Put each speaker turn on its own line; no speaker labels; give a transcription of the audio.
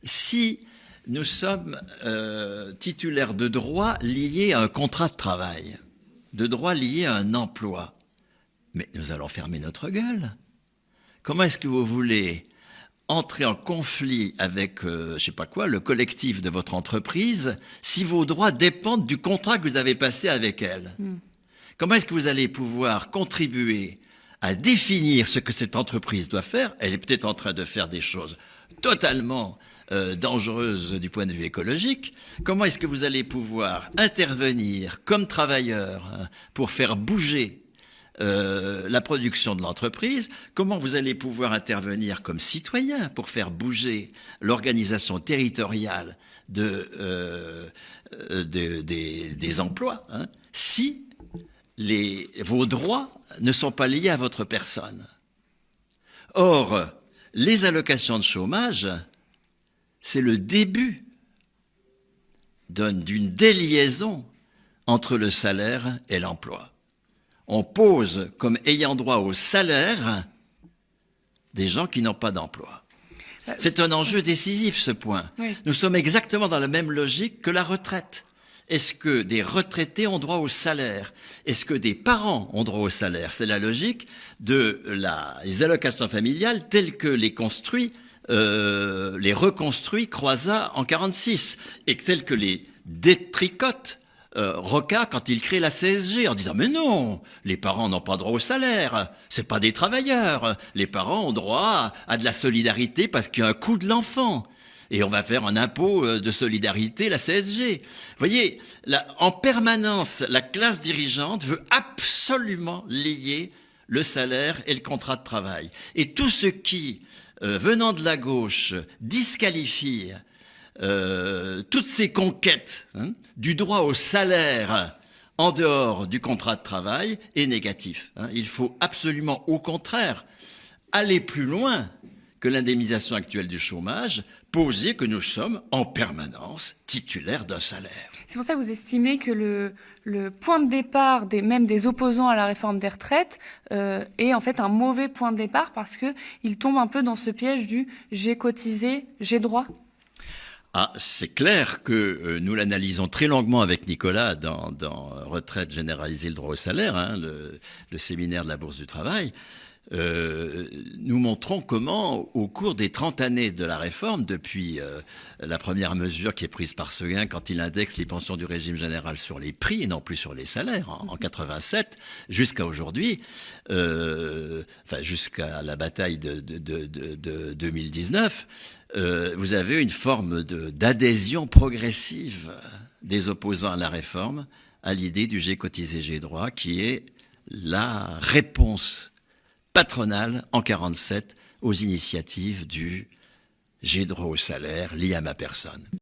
Si nous sommes titulaires de droits liés à un contrat de travail, de droits liés à un emploi, mais nous allons fermer notre gueule. Comment est-ce que vous voulez entrer en conflit avec, je sais pas quoi, le collectif de votre entreprise, si vos droits dépendent du contrat que vous avez passé avec elle? Comment est-ce que vous allez pouvoir contribuer à définir ce que cette entreprise doit faire? Elle est peut-être en train de faire des choses totalement dangereuses du point de vue écologique. Comment est-ce que vous allez pouvoir intervenir comme travailleur pour faire bouger la production de l'entreprise? Comment vous allez pouvoir intervenir comme citoyen pour faire bouger l'organisation territoriale des emplois, si vos droits ne sont pas liés à votre personne? Or, les allocations de chômage, c'est le début d'une déliaison entre le salaire et l'emploi. On pose comme ayant droit au salaire des gens qui n'ont pas d'emploi. C'est un enjeu décisif, ce point. Oui. Nous sommes exactement dans la même logique que la retraite. Est-ce que des retraités ont droit au salaire? Est-ce que des parents ont droit au salaire? C'est la logique des allocations familiales telles que les reconstruit Croizat en 46 et telles que les détricote Rocca quand il crée la CSG en disant mais non, les parents n'ont pas droit au salaire, c'est pas des travailleurs, les parents ont droit à de la solidarité parce qu'il y a un coût de l'enfant. Et on va faire un impôt de solidarité, la CSG. Vous voyez, en permanence, la classe dirigeante veut absolument lier le salaire et le contrat de travail. Et tout ce qui, venant de la gauche, disqualifie toutes ces conquêtes du droit au salaire en dehors du contrat de travail est négatif. Il faut absolument, au contraire, aller plus loin que l'indemnisation actuelle du chômage, poser que nous sommes en permanence titulaires d'un salaire.
C'est pour ça que vous estimez que le point de départ même des opposants à la réforme des retraites est en fait un mauvais point de départ parce qu'il tombe un peu dans ce piège du « j'ai cotisé, j'ai droit ».
C'est clair que nous l'analysons très longuement avec Nicolas dans Retraite généralisée, le droit au salaire, le séminaire de la Bourse du Travail. Nous montrons comment, au cours des 30 années de la réforme, depuis la première mesure qui est prise par Seguin quand il indexe les pensions du régime général sur les prix et non plus sur les salaires, en 87, jusqu'à aujourd'hui, jusqu'à la bataille de 2019, vous avez une forme d'adhésion progressive des opposants à la réforme à l'idée du j'ai cotisé, j'ai droit, qui est la réponse patronale en 47 aux initiatives du j'ai droit au salaire lié à ma personne.